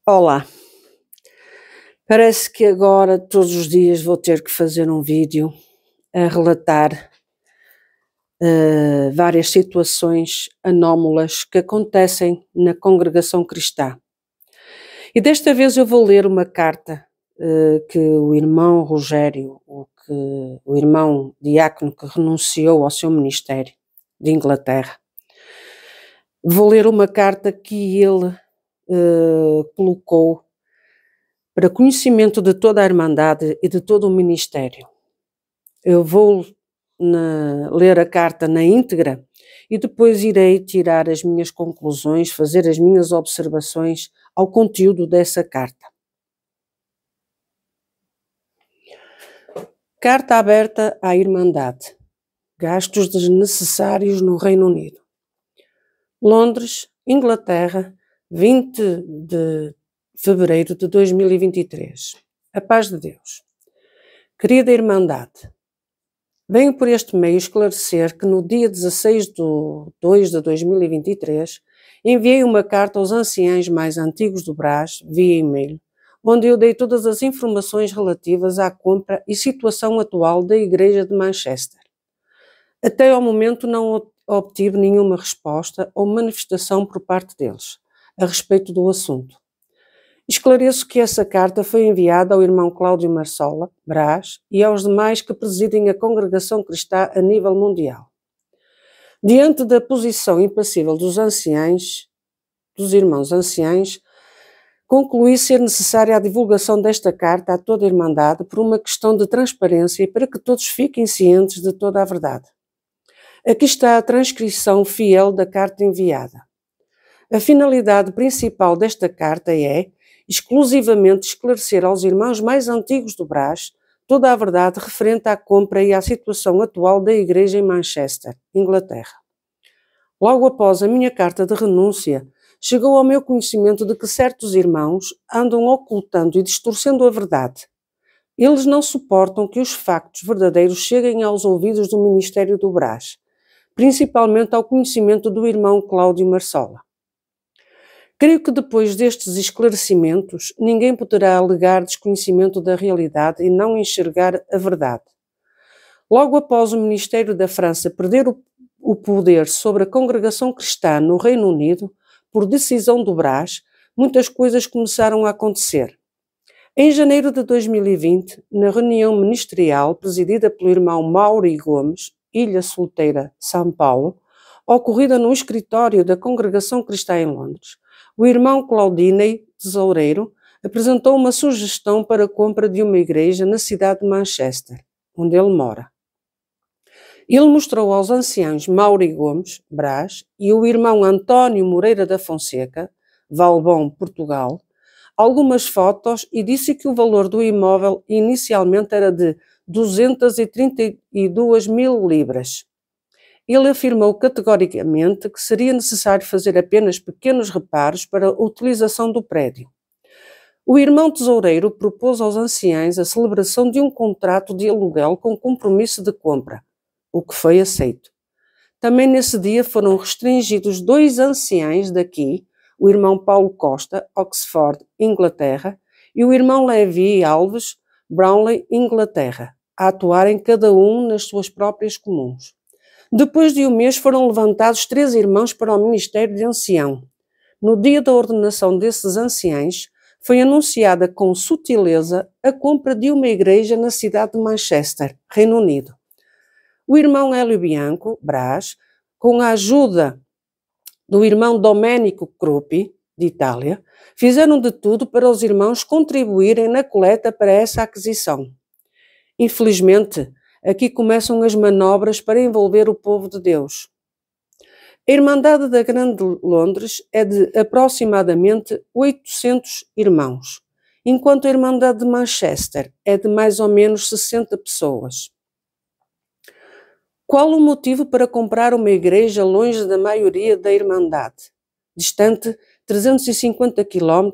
Olá, parece que agora todos os dias vou ter que fazer um vídeo a relatar várias situações anómalas que acontecem na congregação cristã. E desta vez eu vou ler uma carta que o irmão Rogério, o irmão diácono que renunciou ao seu ministério de Inglaterra, vou ler uma carta que ele colocou para conhecimento de toda a Irmandade e de todo o ministério. Eu vou ler a carta na íntegra e depois irei tirar as minhas conclusões, fazer as minhas observações ao conteúdo dessa carta. Carta aberta à Irmandade. Gastos desnecessários no Reino Unido. Londres, Inglaterra, 20 de fevereiro de 2023. A paz de Deus. Querida Irmandade, venho por este meio esclarecer que no dia 16 de 2 de 2023 enviei uma carta aos anciães mais antigos do Brás, via e-mail, onde eu dei todas as informações relativas à compra e situação atual da Igreja de Manchester. Até ao momento não obtive nenhuma resposta ou manifestação por parte deles a respeito do assunto. Esclareço que essa carta foi enviada ao irmão Cláudio Marsola, Brás, e aos demais que presidem a congregação cristã a nível mundial. Diante da posição impassível dos irmãos anciães, concluí ser necessária a divulgação desta carta a toda a Irmandade por uma questão de transparência e para que todos fiquem cientes de toda a verdade. Aqui está a transcrição fiel da carta enviada. A finalidade principal desta carta é exclusivamente esclarecer aos irmãos mais antigos do Brás toda a verdade referente à compra e à situação atual da Igreja em Manchester, Inglaterra. Logo após a minha carta de renúncia, chegou ao meu conhecimento de que certos irmãos andam ocultando e distorcendo a verdade. Eles não suportam que os factos verdadeiros cheguem aos ouvidos do Ministério do Brás, principalmente ao conhecimento do irmão Cláudio Marsola. Creio que depois destes esclarecimentos, ninguém poderá alegar desconhecimento da realidade e não enxergar a verdade. Logo após o Ministério da França perder o poder sobre a congregação cristã no Reino Unido, por decisão do Brás, muitas coisas começaram a acontecer. Em janeiro de 2020, na reunião ministerial presidida pelo irmão Mauri Gomes, Ilha Solteira, São Paulo, ocorrida no escritório da congregação cristã em Londres, o irmão Claudinei Tesoureiro apresentou uma sugestão para a compra de uma igreja na cidade de Manchester, onde ele mora. Ele mostrou aos anciãos Mauri Gomes, Brás, e o irmão António Moreira da Fonseca, Valbom, Portugal, algumas fotos e disse que o valor do imóvel inicialmente era de 232 mil libras. Ele afirmou categoricamente que seria necessário fazer apenas pequenos reparos para a utilização do prédio. O irmão tesoureiro propôs aos anciães a celebração de um contrato de aluguel com compromisso de compra, o que foi aceito. Também nesse dia foram restringidos 2 anciães daqui, o irmão Paulo Costa, Oxford, Inglaterra, e o irmão Levi Alves, Brownlee, Inglaterra, a atuarem cada um nas suas próprias comuns. Depois de um mês foram levantados 3 irmãos para o ministério de ancião. No dia da ordenação desses anciães, foi anunciada com sutileza a compra de uma igreja na cidade de Manchester, Reino Unido. O irmão Hélio Bianco, Brás, com a ajuda do irmão Domenico Cruppi, de Itália, fizeram de tudo para os irmãos contribuírem na coleta para essa aquisição. Infelizmente, aqui começam as manobras para envolver o povo de Deus. A Irmandade da Grande Londres é de aproximadamente 800 irmãos, enquanto a Irmandade de Manchester é de mais ou menos 60 pessoas. Qual o motivo para comprar uma igreja longe da maioria da Irmandade, distante 350 km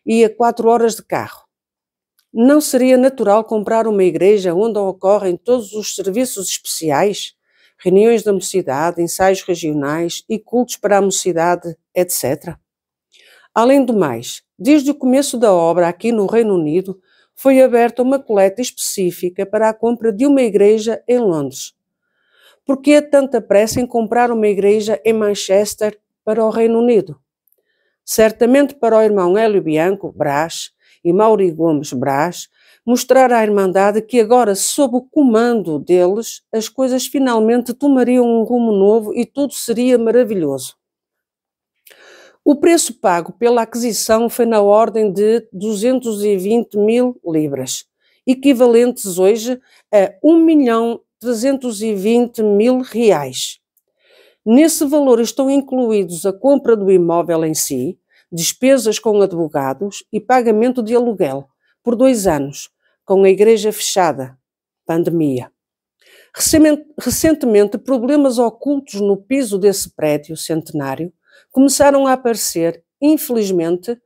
e a 4 horas de carro? Não seria natural comprar uma igreja onde ocorrem todos os serviços especiais, reuniões da mocidade, ensaios regionais e cultos para a mocidade, etc.? Além do mais, Desde o começo da obra, aqui no Reino Unido, foi aberta uma coleta específica para a compra de uma igreja em Londres. Por que tanta pressa em comprar uma igreja em Manchester para o Reino Unido? Certamente para o irmão Hélio Bianco Brás e Mauri Gomes Brás mostrar à Irmandade que agora, sob o comando deles, as coisas finalmente tomariam um rumo novo e tudo seria maravilhoso. O preço pago pela aquisição foi na ordem de 220.000 libras, equivalentes hoje a 1.320.000 reais. Nesse valor estão incluídos a compra do imóvel em si, despesas com advogados e pagamento de aluguel por 2 anos, com a igreja fechada, pandemia. Recentemente, problemas ocultos no piso desse prédio centenário começaram a aparecer. Infelizmente,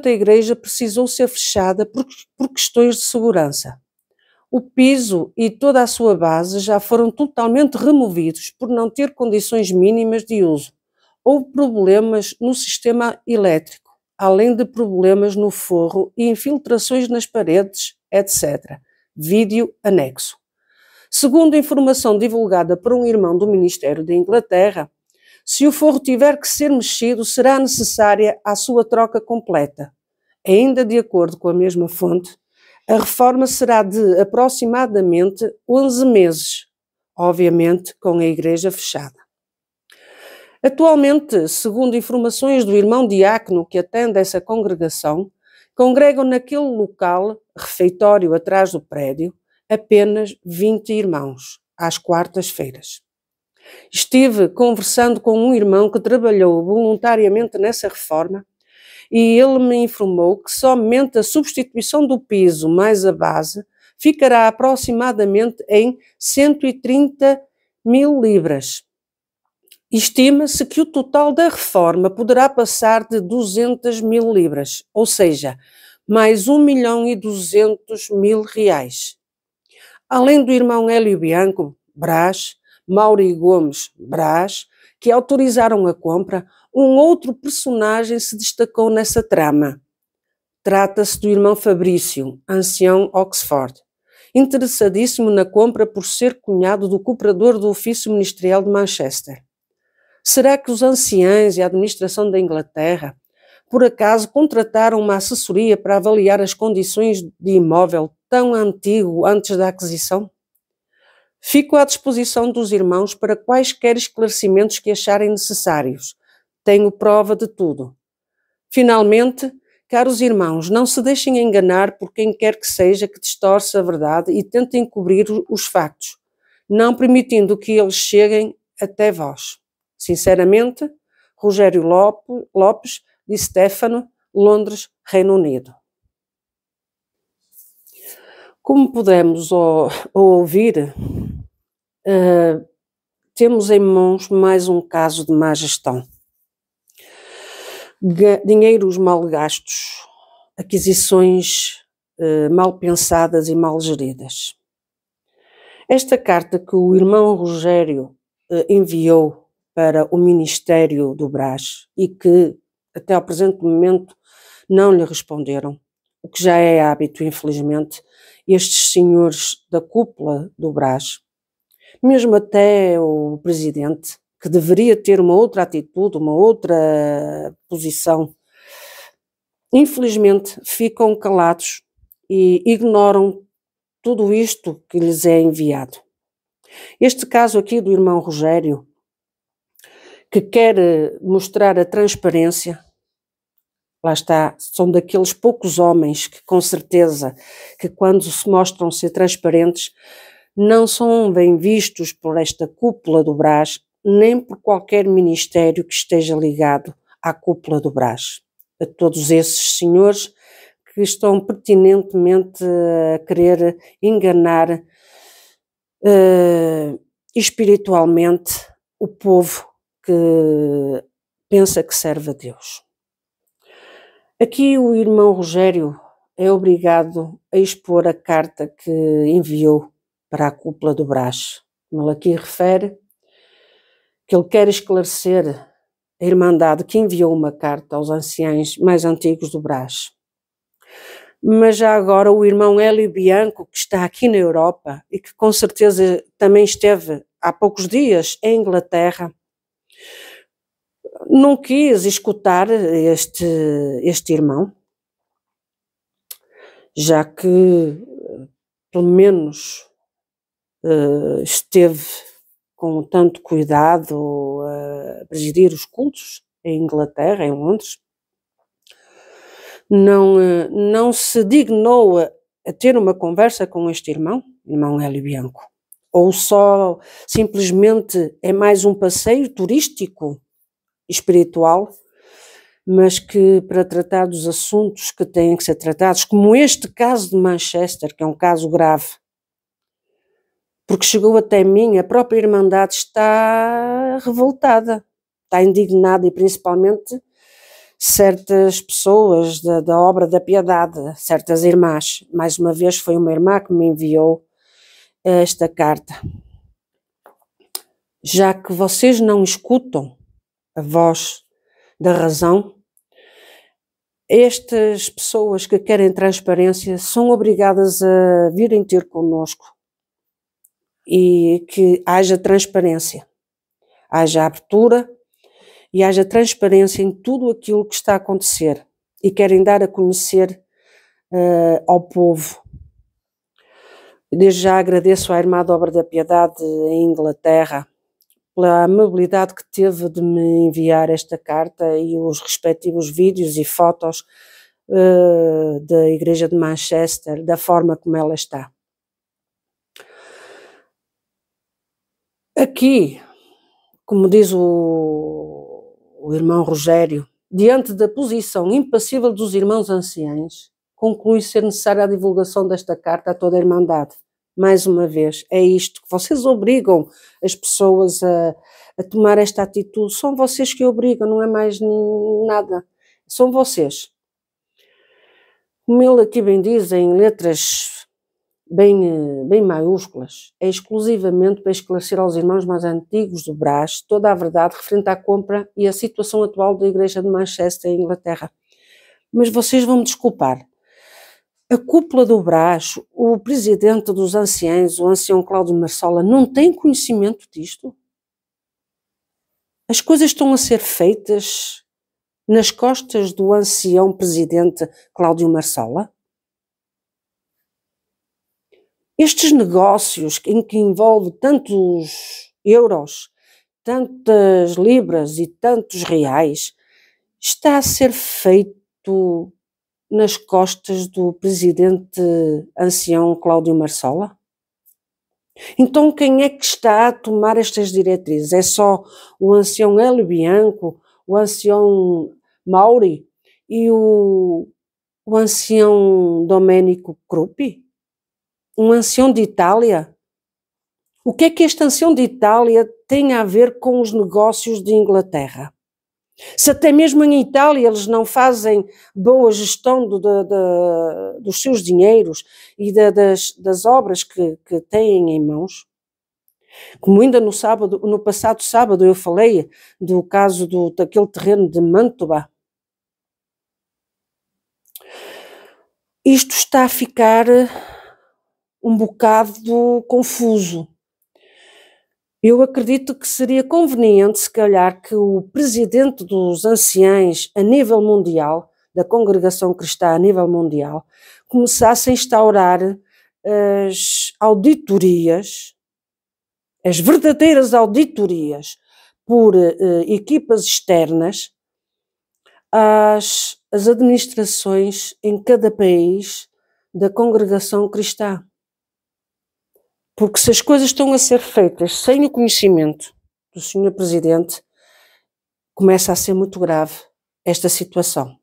a igreja precisou ser fechada por questões de segurança. O piso e toda a sua base já foram totalmente removidos por não ter condições mínimas de uso. Houve problemas no sistema elétrico, além de problemas no forro e infiltrações nas paredes, etc. Vídeo anexo. Segundo informação divulgada por um irmão do Ministério da Inglaterra, se o forro tiver que ser mexido, será necessária a sua troca completa. Ainda de acordo com a mesma fonte, a reforma será de aproximadamente 11 meses, obviamente com a igreja fechada. Atualmente, segundo informações do irmão diácono que atende essa congregação, congregam naquele local, refeitório atrás do prédio, apenas 20 irmãos, às quartas-feiras. Estive conversando com um irmão que trabalhou voluntariamente nessa reforma e ele me informou que somente a substituição do piso mais a base ficará aproximadamente em 130.000 libras. Estima-se que o total da reforma poderá passar de 200.000 libras, ou seja, mais 1.200.000 reais. Além do irmão Hélio Bianco Brás, Mauri Gomes Brás, que autorizaram a compra, um outro personagem se destacou nessa trama. Trata-se do irmão Fabrício, ancião Oxford, interessadíssimo na compra por ser cunhado do cooperador do ofício ministerial de Manchester. Será que os anciães e a administração da Inglaterra, por acaso, contrataram uma assessoria para avaliar as condições de imóvel tão antigo antes da aquisição? Fico à disposição dos irmãos para quaisquer esclarecimentos que acharem necessários. Tenho prova de tudo. Finalmente, caros irmãos, não se deixem enganar por quem quer que seja que distorce a verdade e tente encobrir os factos, não permitindo que eles cheguem até vós. Sinceramente, Rogério Lopes, de Stefano, Londres, Reino Unido. Como pudemos ouvir, temos em mãos mais um caso de má gestão. Dinheiros mal gastos, aquisições mal pensadas e mal geridas. Esta carta que o irmão Rogério enviou para o Ministério do Brás e que até ao presente momento não lhe responderam, o que já é hábito, infelizmente, estes senhores da cúpula do Brás, mesmo até o presidente, que deveria ter uma outra atitude, uma outra posição, infelizmente ficam calados e ignoram tudo isto que lhes é enviado. Este caso aqui do irmão Rogério, que quer mostrar a transparência, lá está, são daqueles poucos homens que com certeza que quando se mostram ser transparentes não são bem vistos por esta cúpula do Brás, nem por qualquer ministério que esteja ligado à cúpula do Brás. A todos esses senhores que estão pertinentemente a querer enganar espiritualmente o povo que pensa que serve a Deus. Aqui o irmão Rogério é obrigado a expor a carta que enviou para a cúpula do Brás. Como ele aqui refere, que ele quer esclarecer a Irmandade que enviou uma carta aos anciães mais antigos do Brás. Mas já agora o irmão Hélio Bianco, que está aqui na Europa e que com certeza também esteve há poucos dias em Inglaterra, não quis escutar este irmão, já que pelo menos esteve com tanto cuidado a presidir os cultos em Inglaterra, em Londres, não se dignou a ter uma conversa com este irmão Hélio Bianco, ou só simplesmente é mais um passeio turístico espiritual, mas que para tratar dos assuntos que têm que ser tratados, como este caso de Manchester, que é um caso grave, porque chegou até mim, a própria Irmandade está revoltada, está indignada, e principalmente certas pessoas da obra da piedade, certas irmãs. Mais uma vez foi uma irmã que me enviou esta carta. Já que vocês não escutam a voz da razão, estas pessoas que querem transparência são obrigadas a virem ter connosco e que haja transparência, haja abertura e haja transparência em tudo aquilo que está a acontecer e querem dar a conhecer ao povo. Desde já agradeço à Irmã da Obra da Piedade em Inglaterra pela amabilidade que teve de me enviar esta carta e os respectivos vídeos e fotos da Igreja de Manchester, da forma como ela está. Aqui, como diz o irmão Rogério, diante da posição impassível dos irmãos anciães, conclui ser necessária a divulgação desta carta a toda a Irmandade. Mais uma vez, é isto que vocês obrigam as pessoas a tomar esta atitude. São vocês que obrigam, não é mais nada. São vocês. Como ele aqui bem diz, em letras bem maiúsculas, é exclusivamente para esclarecer aos irmãos mais antigos do Brás toda a verdade referente à compra e à situação atual da Igreja de Manchester, em Inglaterra. Mas vocês vão me desculpar. A cúpula do Brás, o presidente dos anciães, o ancião Cláudio Marsola, não tem conhecimento disto? As coisas estão a ser feitas nas costas do ancião presidente Cláudio Marsola? Estes negócios em que envolve tantos euros, tantas libras e tantos reais, está a ser feito nas costas do presidente ancião Cláudio Marsola? Então quem é que está a tomar estas diretrizes? É só o ancião Hélio Bianco, o ancião Mauri e o ancião Domenico Cruppi? Um ancião de Itália? O que é que este ancião de Itália tem a ver com os negócios de Inglaterra? Se até mesmo em Itália eles não fazem boa gestão dos seus dinheiros e das obras que têm em mãos, como ainda no passado sábado eu falei do caso daquele terreno de Mantova, isto está a ficar um bocado confuso. Eu acredito que seria conveniente, se calhar, que o presidente dos anciães a nível mundial, da congregação cristã a nível mundial, começasse a instaurar as auditorias, as verdadeiras auditorias por equipas externas às administrações em cada país da congregação cristã. Porque se as coisas estão a ser feitas sem o conhecimento do Sr. Presidente, começa a ser muito grave esta situação.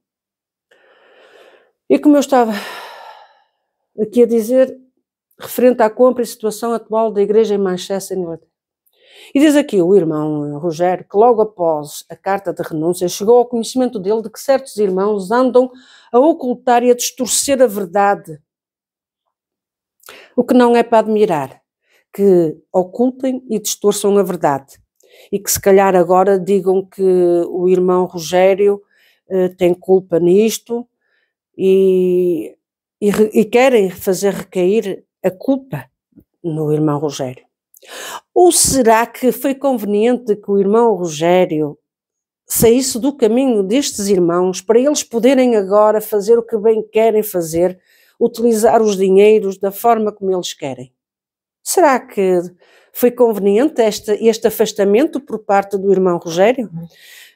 E como eu estava aqui a dizer, referente à compra e situação atual da Igreja em Manchester, Inglaterra. E diz aqui o irmão Rogério que logo após a carta de renúncia chegou ao conhecimento dele de que certos irmãos andam a ocultar e a distorcer a verdade. O que não é para admirar, que ocultem e distorçam a verdade. e que se calhar agora digam que o irmão Rogério tem culpa nisto e querem fazer recair a culpa no irmão Rogério. Ou será que foi conveniente que o irmão Rogério saísse do caminho destes irmãos para eles poderem agora fazer o que bem querem fazer, utilizar os dinheiros da forma como eles querem? Será que foi conveniente este afastamento por parte do irmão Rogério?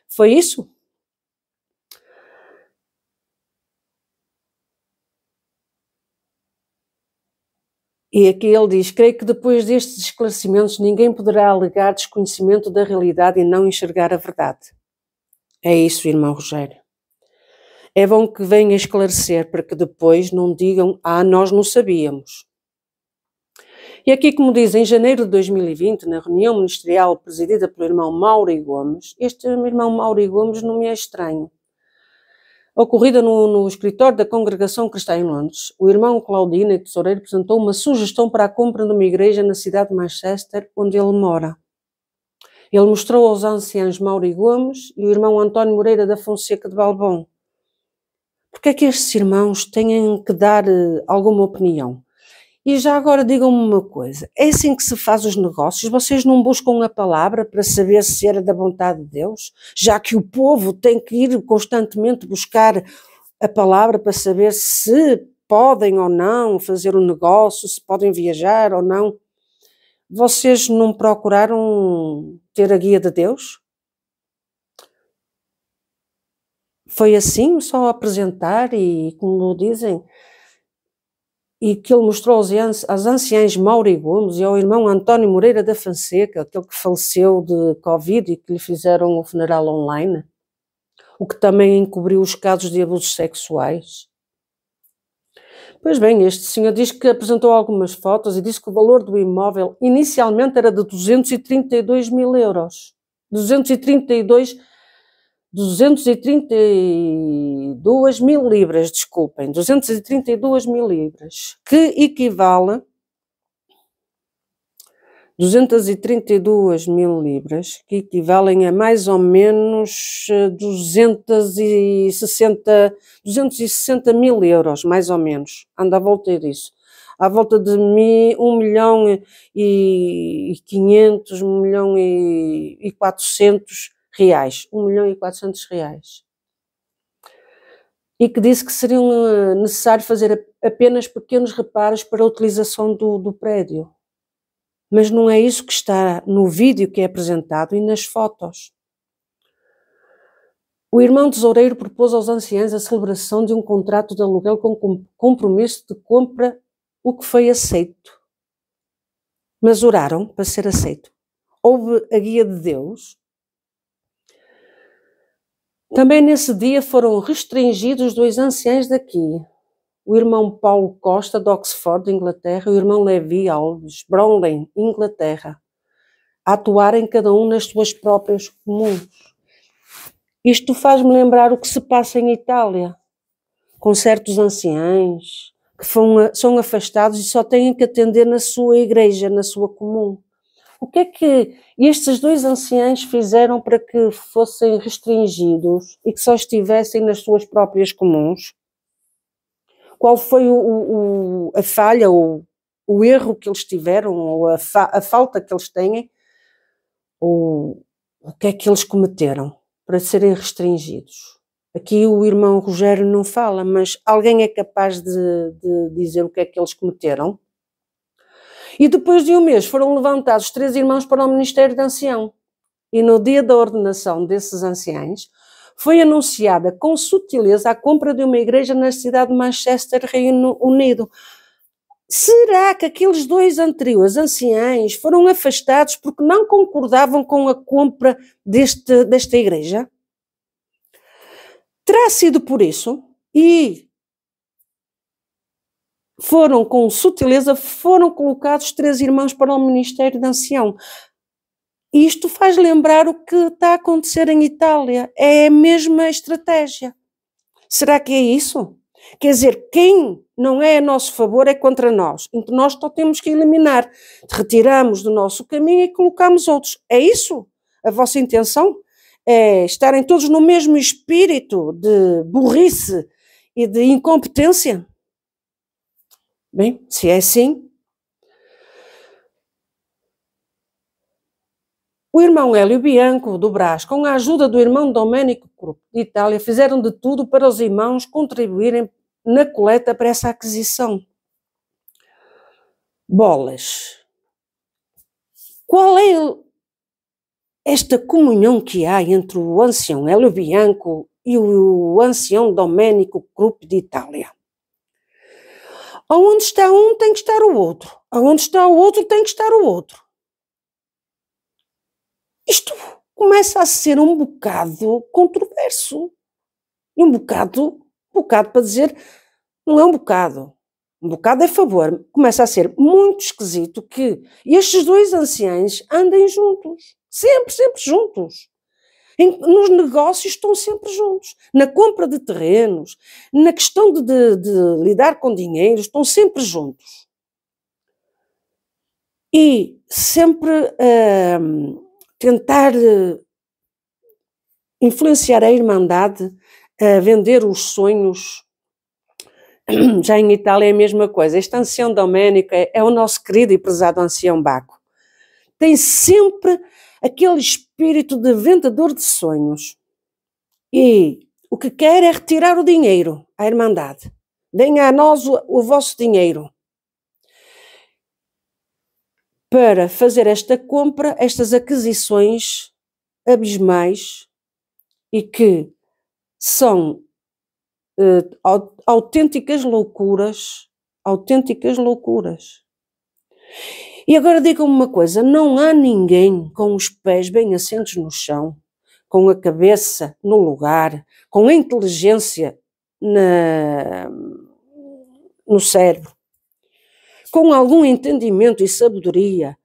Foi isso? E aqui ele diz: creio que depois destes esclarecimentos ninguém poderá alegar desconhecimento da realidade e não enxergar a verdade. É isso, irmão Rogério. É bom que venha esclarecer para que depois não digam: nós não sabíamos. E aqui, como diz, em janeiro de 2020, na reunião ministerial presidida pelo irmão Mauri Gomes, este irmão Mauri Gomes não me é estranho. Ocorrida no escritório da Congregação Cristã em Londres, o irmão Claudino Tesoureiro apresentou uma sugestão para a compra de uma igreja na cidade de Manchester, onde ele mora. Ele mostrou aos anciãos Mauri Gomes e o irmão António Moreira da Fonseca de Balbão. Porque é que estes irmãos têm que dar alguma opinião? E já agora digam-me uma coisa, é assim que se faz os negócios? Vocês não buscam a palavra para saber se era da vontade de Deus? Já que o povo tem que ir constantemente buscar a palavra para saber se podem ou não fazer um negócio, se podem viajar ou não. Vocês não procuraram ter a guia de Deus? Foi assim, só apresentar e, como dizem, e que ele mostrou aos anciãos Mauri Gomes e ao irmão António Moreira da Fonseca, aquele que faleceu de Covid e que lhe fizeram o funeral online, o que também encobriu os casos de abusos sexuais. Pois bem, este senhor diz que apresentou algumas fotos e disse que o valor do imóvel inicialmente era de 232 mil euros. 232 mil libras, desculpem, 232 mil libras, que equivale 232 mil libras, que equivalem a mais ou menos 260 mil euros, mais ou menos, anda à volta disso, à volta de 1 milhão e 500, 1 milhão e 400 reais, 1 milhão e 400 reais. E que disse que seriam necessário fazer apenas pequenos reparos para a utilização do prédio. Mas não é isso que está no vídeo que é apresentado e nas fotos. O irmão tesoureiro propôs aos anciãos a celebração de um contrato de aluguel com compromisso de compra, o que foi aceito. Mas oraram para ser aceito. Houve a guia de Deus. Também nesse dia foram restringidos 2 anciãos daqui, o irmão Paulo Costa, de Oxford, Inglaterra, e o irmão Levi Alves, Brownlee, Inglaterra, a atuarem cada um nas suas próprias comuns. Isto faz-me lembrar o que se passa em Itália, com certos anciãos que são afastados e só têm que atender na sua igreja, na sua comum. O que é que estes 2 anciãos fizeram para que fossem restringidos e que só estivessem nas suas próprias comuns? Qual foi a falha ou o erro que eles tiveram, ou a falta que eles têm, ou o que é que eles cometeram para serem restringidos? Aqui o irmão Rogério não fala, mas alguém é capaz de dizer o que é que eles cometeram? E depois de um mês foram levantados 3 irmãos para o Ministério de Ancião. E no dia da ordenação desses anciãos, foi anunciada com sutileza a compra de uma igreja na cidade de Manchester, Reino Unido. Será que aqueles 2 anteriores anciãos foram afastados porque não concordavam com a compra desta igreja? Terá sido por isso? E com sutileza, foram colocados 3 irmãos para o Ministério de Ancião. Isto faz lembrar o que está a acontecer em Itália. É a mesma estratégia. Será que é isso? Quer dizer, quem não é a nosso favor é contra nós. Então nós só temos que eliminar. Retiramos do nosso caminho e colocamos outros. É isso? a vossa intenção é estarem todos no mesmo espírito de burrice e de incompetência? Bem, se é assim, o irmão Hélio Bianco, do Brás, com a ajuda do irmão Domenico Krupp, de Itália, fizeram de tudo para os irmãos contribuírem na coleta para essa aquisição. Bolas! Qual é esta comunhão que há entre o ancião Hélio Bianco e o ancião Domenico Krupp de Itália? Aonde está um tem que estar o outro. Aonde está o outro tem que estar o outro. Isto começa a ser um bocado controverso. E um bocado para dizer, não é um bocado é a favor. Começa a ser muito esquisito que estes dois anciãos andem juntos. Sempre juntos. Nos negócios estão sempre juntos. Na compra de terrenos, na questão de lidar com dinheiro, estão sempre juntos. E sempre tentar influenciar a Irmandade a vender os sonhos. Já em Itália é a mesma coisa. Este ancião Domenico é o nosso querido e prezado ancião Baco. Tem sempre aquele espírito de vendedor de sonhos. E o que quer é retirar o dinheiro à Irmandade. Venha a nós o vosso dinheiro. Para fazer esta compra, estas aquisições abismais e que são autênticas loucuras. E agora digam-me uma coisa, não há ninguém com os pés bem assentos no chão, com a cabeça no lugar, com a inteligência no cérebro, com algum entendimento e sabedoria,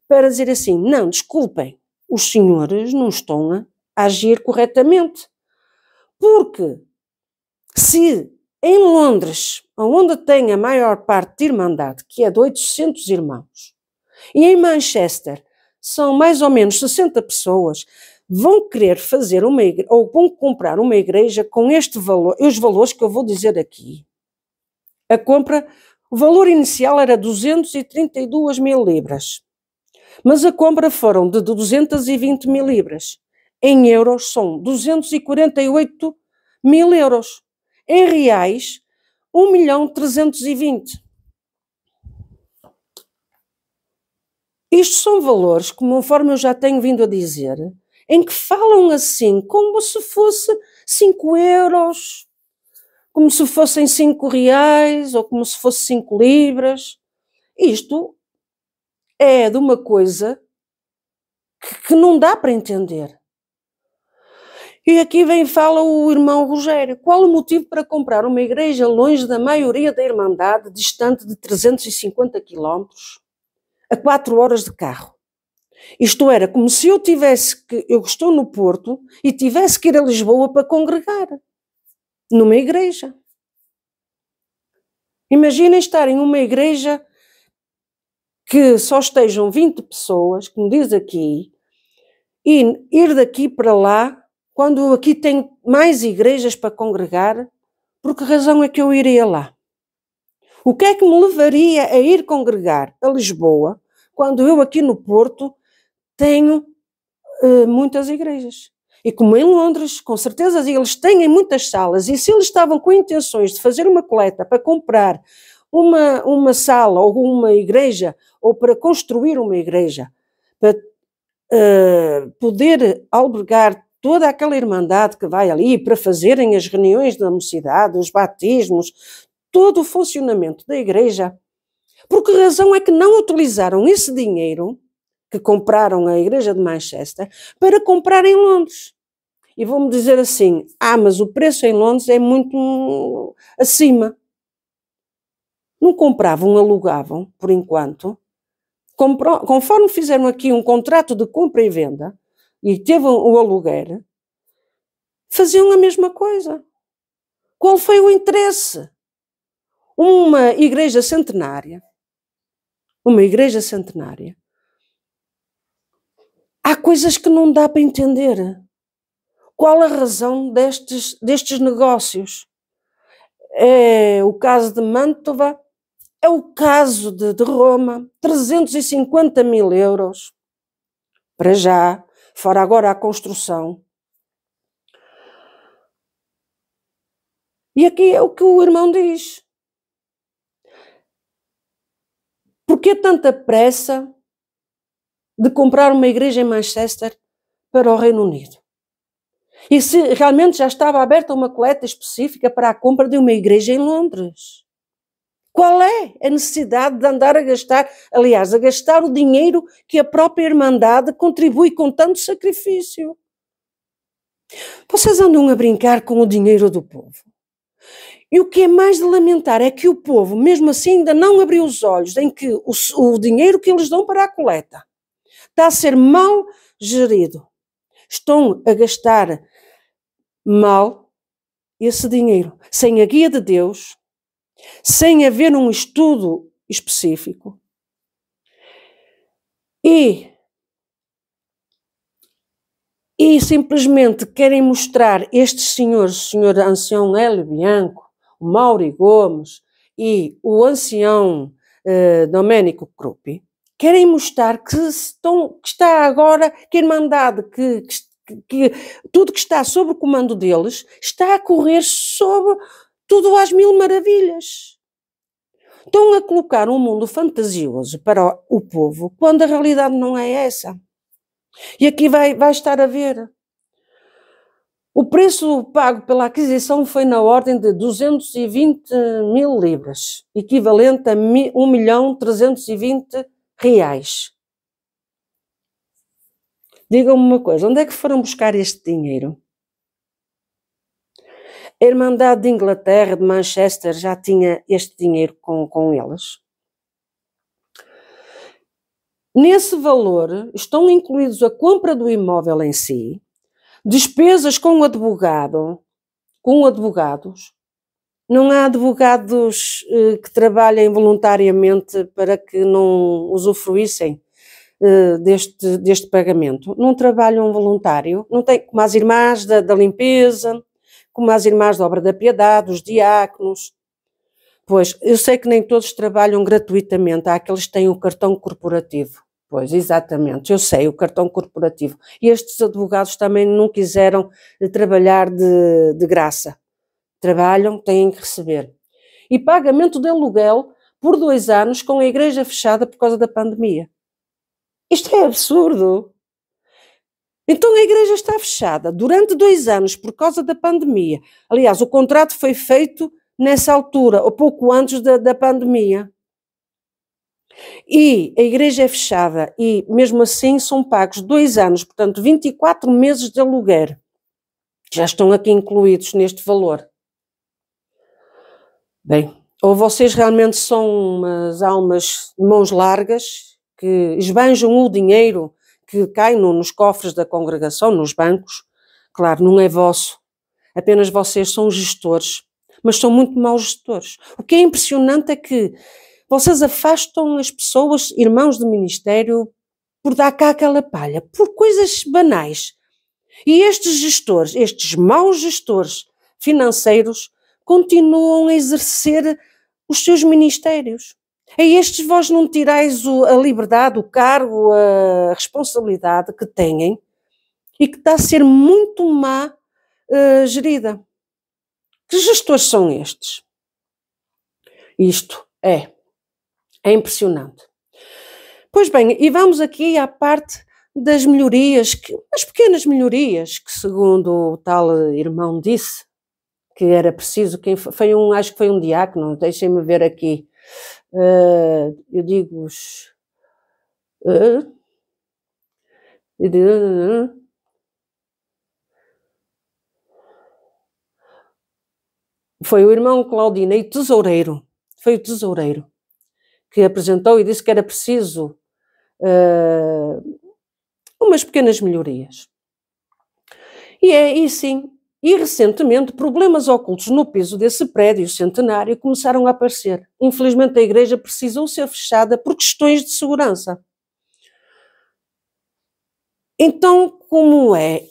para dizer assim, não, desculpem, os senhores não estão a agir corretamente. Porque se em Londres, onde tem a maior parte de Irmandade, que é de 800 irmãos, e em Manchester são mais ou menos 60 pessoas, vão querer fazer uma igreja, ou vão comprar uma igreja com este valor, os valores que eu vou dizer aqui. A compra, o valor inicial era 232 mil libras, mas a compra foram de 220 mil libras. Em euros são 248 mil euros. Em reais, 1.320.000. Isto são valores, conforme eu já tenho vindo a dizer, em que falam assim, como se fosse 5 euros, como se fossem 5 reais, ou como se fosse 5 libras. Isto é de uma coisa que não dá para entender. E aqui fala o irmão Rogério. Qual o motivo para comprar uma igreja longe da maioria da Irmandade, distante de 350 quilómetros, a 4 horas de carro? Isto era como se eu estou no Porto e tivesse que ir a Lisboa para congregar numa igreja. Imaginem estar em uma igreja que só estejam 20 pessoas, como diz aqui, e ir daqui para lá, quando aqui tenho mais igrejas para congregar, por que razão é que eu iria lá? O que é que me levaria a ir congregar a Lisboa, quando eu aqui no Porto tenho muitas igrejas? E como em Londres, com certeza eles têm muitas salas, e se eles estavam com intenções de fazer uma coleta para comprar uma sala ou uma igreja, ou para construir uma igreja, para poder albergar toda aquela irmandade que vai ali, para fazerem as reuniões da mocidade, os batismos, todo o funcionamento da igreja, por que razão é que não utilizaram esse dinheiro que compraram a igreja de Manchester para comprar em Londres? E vão-me dizer assim, mas o preço em Londres é muito acima. Não compravam, alugavam, por enquanto. Conforme fizeram aqui um contrato de compra e venda, e teve o aluguer, faziam a mesma coisa. Qual foi o interesse? Uma igreja centenária, há coisas que não dá para entender. Qual a razão destes negócios? É o caso de Mantova, é o caso de Roma, 350 mil euros, para já, fora agora a construção. E aqui é o que o irmão diz. Por que tanta pressa de comprar uma igreja em Manchester para o Reino Unido? E se realmente já estava aberta uma coleta específica para a compra de uma igreja em Londres? Qual é a necessidade de andar a gastar, aliás, a gastar o dinheiro que a própria Irmandade contribui com tanto sacrifício? Vocês andam a brincar com o dinheiro do povo. E o que é mais de lamentar é que o povo, mesmo assim, ainda não abriu os olhos em que o dinheiro que eles dão para a coleta está a ser mal gerido. Estão a gastar mal esse dinheiro, sem a guia de Deus, sem haver um estudo específico. E simplesmente querem mostrar estes senhores, o senhor ancião Hélio Bianco, o Mauri Gomes e o ancião Domenico Cruppi, querem mostrar que está agora, que a Irmandade, que tudo que está sob o comando deles, está a correr sobre tudo às mil maravilhas. Estão a colocar um mundo fantasioso para o povo, quando a realidade não é essa. E aqui vai estar a ver. O preço pago pela aquisição foi na ordem de 220 mil libras, equivalente a 1.320.000 reais. Digam-me uma coisa, onde é que foram buscar este dinheiro? A Irmandade de Inglaterra, de Manchester, já tinha este dinheiro com eles. Nesse valor estão incluídos a compra do imóvel em si, despesas com advogados. Não há advogados que trabalhem voluntariamente para que não usufruíssem deste pagamento. Não trabalham voluntário, não tem, como as irmãs da limpeza, como as irmãs da obra da piedade, os diáconos. Pois, eu sei que nem todos trabalham gratuitamente, há aqueles que têm o cartão corporativo. Pois, exatamente, eu sei, o cartão corporativo. E estes advogados também não quiseram trabalhar de graça. Trabalham, têm que receber. E pagamento de aluguel por 2 anos com a igreja fechada por causa da pandemia. Isto é absurdo. Então a igreja está fechada durante 2 anos por causa da pandemia. Aliás, o contrato foi feito nessa altura, ou pouco antes da pandemia. E a igreja é fechada e mesmo assim são pagos 2 anos, portanto 24 meses de aluguer. Já estão aqui incluídos neste valor. Bem, ou vocês realmente são umas almas de mãos largas que esbanjam o dinheiro que cai nos cofres da congregação, nos bancos. Claro, não é vosso, apenas vocês são gestores, mas são muito maus gestores. O que é impressionante é que vocês afastam as pessoas, irmãos de ministério, por dar cá aquela palha, por coisas banais. E estes gestores, estes maus gestores financeiros, continuam a exercer os seus ministérios. A estes vós não tirais a liberdade, o cargo, a responsabilidade que têm e que está a ser muito má gerida. Que gestores são estes? Isto é impressionante. Pois bem, e vamos aqui à parte das melhorias, as pequenas melhorias que, segundo o tal irmão disse, que era preciso, acho que foi um diácono, deixem-me ver aqui, eu digo-vos, foi o irmão Claudino e tesoureiro, foi o tesoureiro, que apresentou e disse que era preciso umas pequenas melhorias. E sim, e recentemente problemas ocultos no piso desse prédio centenário começaram a aparecer. Infelizmente a igreja precisou ser fechada por questões de segurança. Então, como é?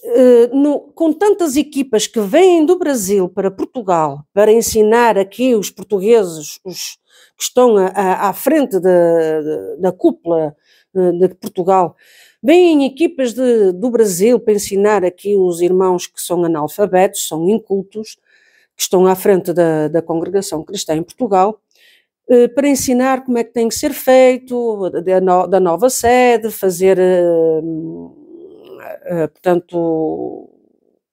Com tantas equipas que vêm do Brasil para Portugal para ensinar aqui os portugueses, os que estão à frente da cúpula de Portugal, vêm equipas do Brasil para ensinar aqui os irmãos que são analfabetos, são incultos, que estão à frente da congregação cristã em Portugal, para ensinar como é que tem que ser feito, da nova sede, fazer, portanto,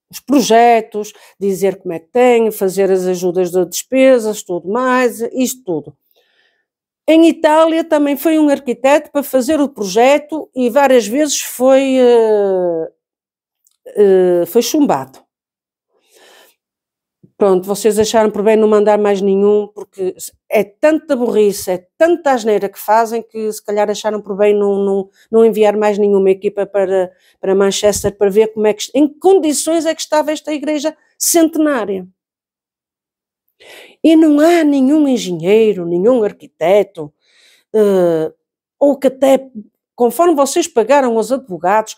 os projetos, dizer como é que tem, fazer as ajudas de despesas, tudo mais, isto tudo. Em Itália também foi um arquiteto para fazer o projeto e várias vezes foi chumbado. Pronto, vocês acharam por bem não mandar mais nenhum, porque é tanta burrice, é tanta asneira que fazem, que se calhar acharam por bem não enviar mais nenhuma equipa para Manchester para ver como é que, em que condições é que estava esta igreja centenária. E não há nenhum engenheiro, nenhum arquiteto, ou que até, conforme vocês pagaram aos advogados,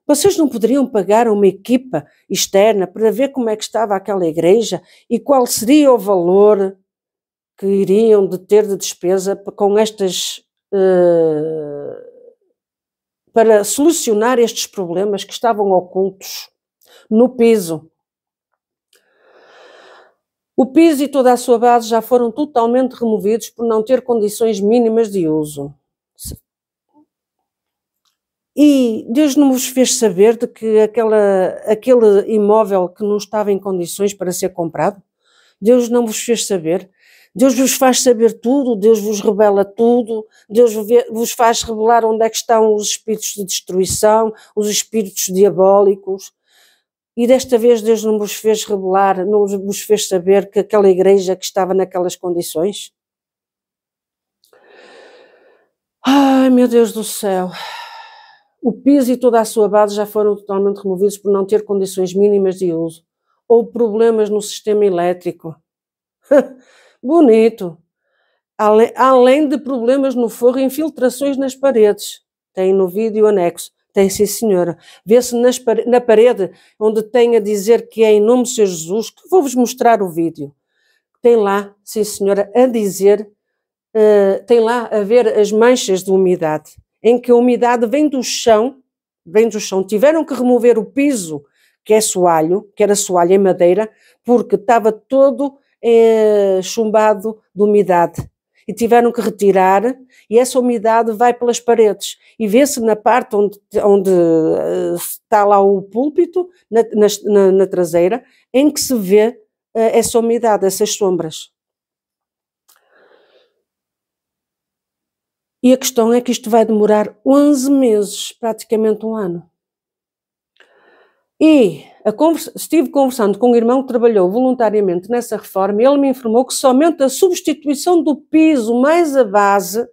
vocês não poderiam pagar uma equipa externa para ver como é que estava aquela igreja e qual seria o valor que iriam de ter de despesa com estas, para solucionar estes problemas que estavam ocultos no piso. O piso e toda a sua base já foram totalmente removidos por não ter condições mínimas de uso. E Deus não vos fez saber de que aquele imóvel que não estava em condições para ser comprado? Deus não vos fez saber? Deus vos faz saber tudo, Deus vos revela tudo, Deus vos faz revelar onde é que estão os espíritos de destruição, os espíritos diabólicos. E desta vez Deus não vos fez revelar, não vos fez saber que aquela igreja que estava naquelas condições? Ai, meu Deus do céu! O piso e toda a sua base já foram totalmente removidos por não ter condições mínimas de uso. Ou problemas no sistema elétrico. Bonito. Além de problemas no forro e infiltrações nas paredes. Tem no vídeo anexo. Tem, sim, senhora. Vê-se na parede onde tem a dizer que é em nome de Senhor Jesus, que vou-vos mostrar o vídeo. Tem lá, sim, senhora, a dizer, tem lá a ver as manchas de umidade, em que a umidade vem do chão. Tiveram que remover o piso, que é soalho, que era soalho em madeira, porque estava todo chumbado de umidade. E tiveram que retirar, e essa umidade vai pelas paredes. E vê-se na parte onde está lá o púlpito, na traseira, em que se vê essa umidade, essas sombras. E a questão é que isto vai demorar 11 meses, praticamente um ano. E estive conversando com um irmão que trabalhou voluntariamente nessa reforma e ele me informou que somente a substituição do piso mais a base,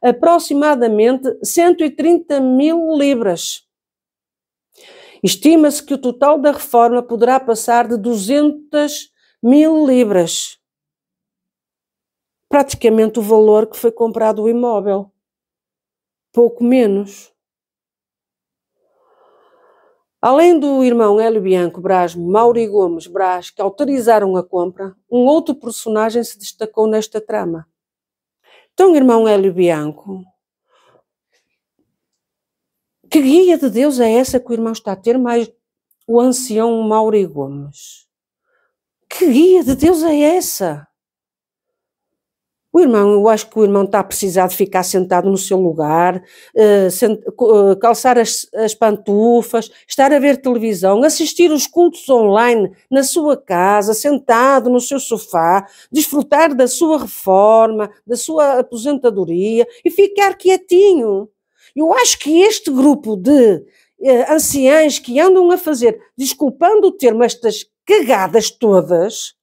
aproximadamente 130 mil libras. Estima-se que o total da reforma poderá passar de 200 mil libras. Praticamente o valor que foi comprado o imóvel. Pouco menos. Além do irmão Hélio Bianco Braz, Mauri Gomes Braz, que autorizaram a compra, um outro personagem se destacou nesta trama. Então, irmão Hélio Bianco, que guia de Deus é essa que o irmão está a ter, mais o ancião Mauri Gomes? Que guia de Deus é essa? Eu acho que o irmão está a precisar de ficar sentado no seu lugar, calçar as pantufas, estar a ver televisão, assistir os cultos online na sua casa, sentado no seu sofá, desfrutar da sua reforma, da sua aposentadoria e ficar quietinho. Eu acho que este grupo de anciães que andam a fazer, desculpando o termo, estas cagadas todas,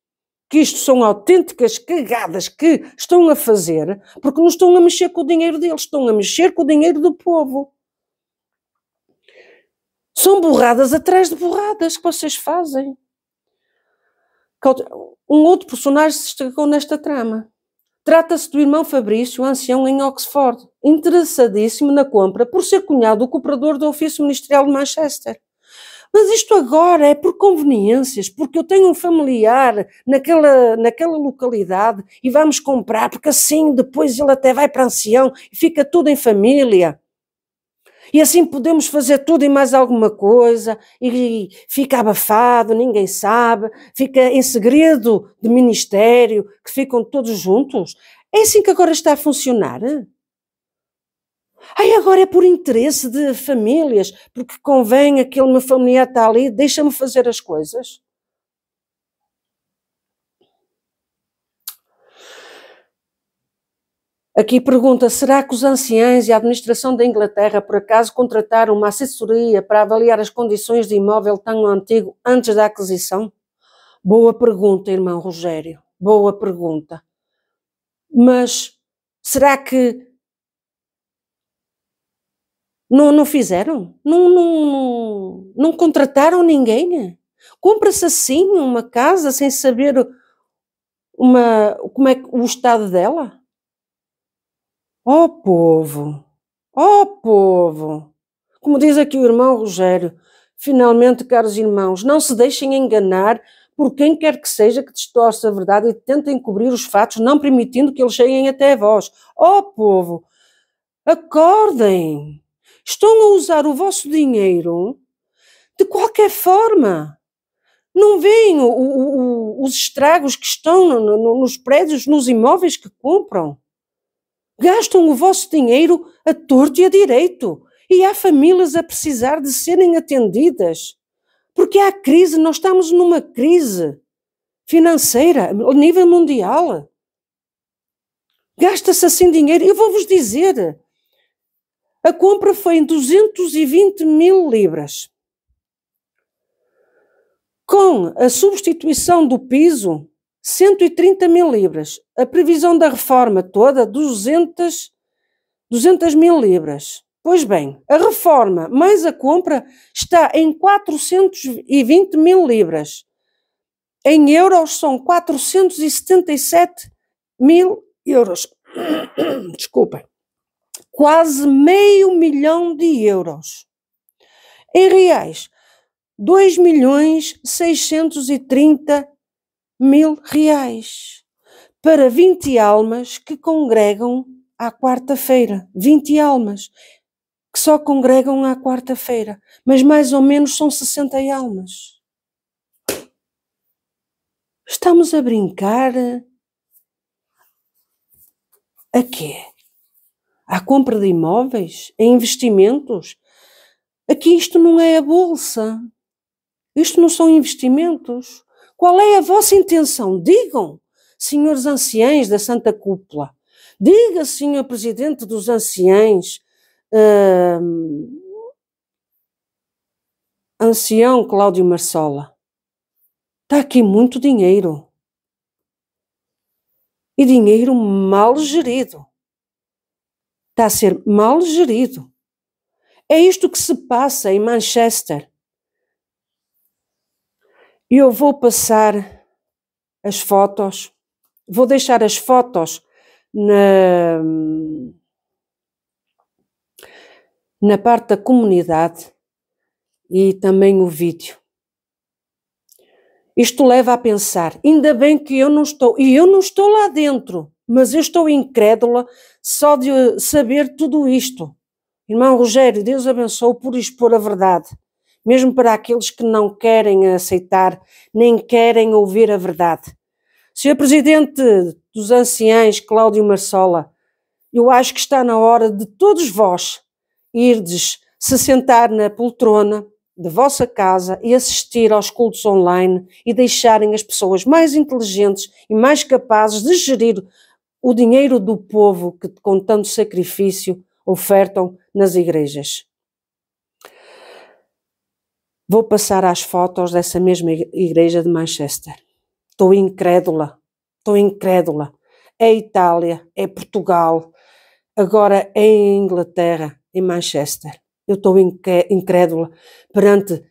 que isto são autênticas cagadas que estão a fazer, porque não estão a mexer com o dinheiro deles, estão a mexer com o dinheiro do povo. São burradas atrás de burradas que vocês fazem. Um outro personagem se destacou nesta trama. Trata-se do irmão Fabrício, ancião em Oxford, interessadíssimo na compra por ser cunhado do cooperador do ofício ministerial de Manchester. Mas isto agora é por conveniências, porque eu tenho um familiar naquela localidade e vamos comprar, porque assim depois ele até vai para ancião e fica tudo em família. E assim podemos fazer tudo e mais alguma coisa, e fica abafado, ninguém sabe, fica em segredo de ministério, que ficam todos juntos. É assim que agora está a funcionar? Ai, agora é por interesse de famílias, porque convém aquele meu familiar está ali, deixa-me fazer as coisas. Aqui pergunta, será que os anciães e a administração da Inglaterra por acaso contrataram uma assessoria para avaliar as condições de imóvel tão antigo antes da aquisição? Boa pergunta, irmão Rogério, boa pergunta. Mas será que não fizeram? Não contrataram ninguém? Compra-se assim uma casa sem saber como é o estado dela? Oh povo, oh povo! Como diz aqui o irmão Rogério, finalmente, caros irmãos, não se deixem enganar por quem quer que seja que distorce a verdade e tentem cobrir os fatos, não permitindo que eles cheguem até vós. Oh povo, acordem! Estão a usar o vosso dinheiro de qualquer forma. Não veem os estragos que estão nos prédios, nos imóveis que compram? Gastam o vosso dinheiro a torto e a direito. E há famílias a precisar de serem atendidas. Porque há crise, nós estamos numa crise financeira a nível mundial. Gasta-se assim dinheiro. Eu vou-vos dizer, a compra foi em 220 mil libras. Com a substituição do piso, 130 mil libras. A previsão da reforma toda, 200 mil libras. Pois bem, a reforma mais a compra está em 420 mil libras. Em euros são 477 mil euros. Desculpem. Quase meio milhão de euros. Em reais, 2.630.000 reais. Para 20 almas que congregam à quarta-feira. 20 almas que só congregam à quarta-feira. Mas mais ou menos são 60 almas. Estamos a brincar a quê? À compra de imóveis? A investimentos? Aqui isto não é a bolsa. Isto não são investimentos. Qual é a vossa intenção? Digam, senhores anciães da Santa Cúpula. Diga, senhor presidente dos anciães, ancião Cláudio Marsola. Está aqui muito dinheiro. E dinheiro mal gerido. Está a ser mal gerido. É isto que se passa em Manchester. Eu vou passar as fotos, vou deixar as fotos na parte da comunidade e também o vídeo. Isto leva a pensar, ainda bem que eu não estou lá dentro, mas eu estou incrédula só de saber tudo isto. Irmão Rogério, Deus abençoe por expor a verdade, mesmo para aqueles que não querem aceitar, nem querem ouvir a verdade. Senhor Presidente dos Anciães, Cláudio Marsola, eu acho que está na hora de todos vós irdes se sentar na poltrona de vossa casa e assistir aos cultos online e deixarem as pessoas mais inteligentes e mais capazes de gerir o dinheiro do povo que com tanto sacrifício ofertam nas igrejas. Vou passar às fotos dessa mesma igreja de Manchester. Estou incrédula. É Itália, é Portugal, agora é em Inglaterra, em Manchester. Eu estou incrédula perante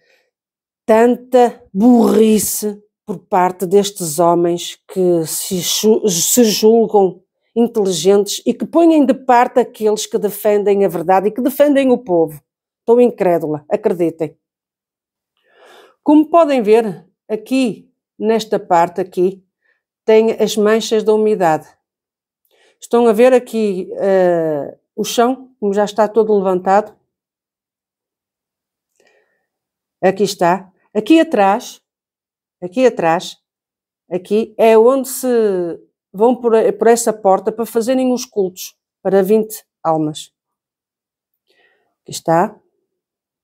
tanta burrice por parte destes homens que se julgam inteligentes e que ponham de parte aqueles que defendem a verdade e que defendem o povo. Estou incrédula, acreditem. Como podem ver, aqui, nesta parte aqui, tem as manchas da umidade. Estão a ver aqui o chão, como já está todo levantado. Aqui está. Aqui atrás, aqui é onde se vão por essa porta para fazerem os cultos para 20 almas. Aqui está.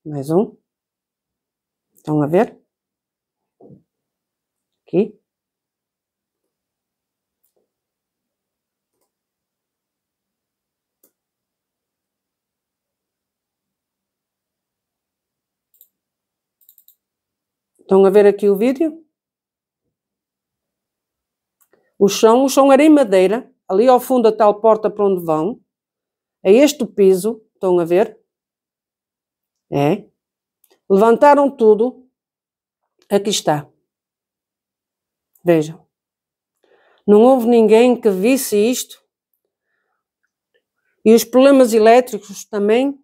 Mais um. Estão a ver? Aqui. Estão a ver aqui o vídeo? O chão era em madeira, ali ao fundo a tal porta para onde vão. É este o piso, estão a ver? É. Levantaram tudo. Aqui está. Vejam. Não houve ninguém que visse isto. E os problemas elétricos também,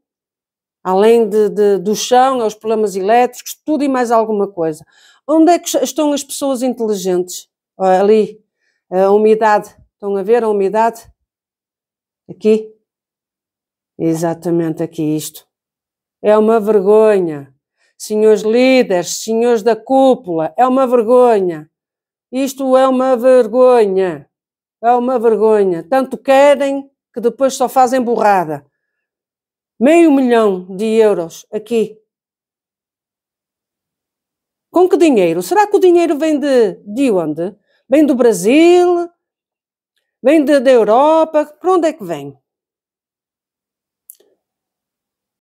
além do chão, os problemas elétricos, tudo e mais alguma coisa. Onde é que estão as pessoas inteligentes? Ali, a umidade. Estão a ver a umidade? Aqui? Exatamente aqui isto. É uma vergonha. Senhores líderes, senhores da cúpula, é uma vergonha. Isto é uma vergonha. É uma vergonha. Tanto querem que depois só fazem burrada. 500 000 de euros aqui. Com que dinheiro? Será que o dinheiro vem de onde? Vem do Brasil? Vem da Europa? Para onde é que vem?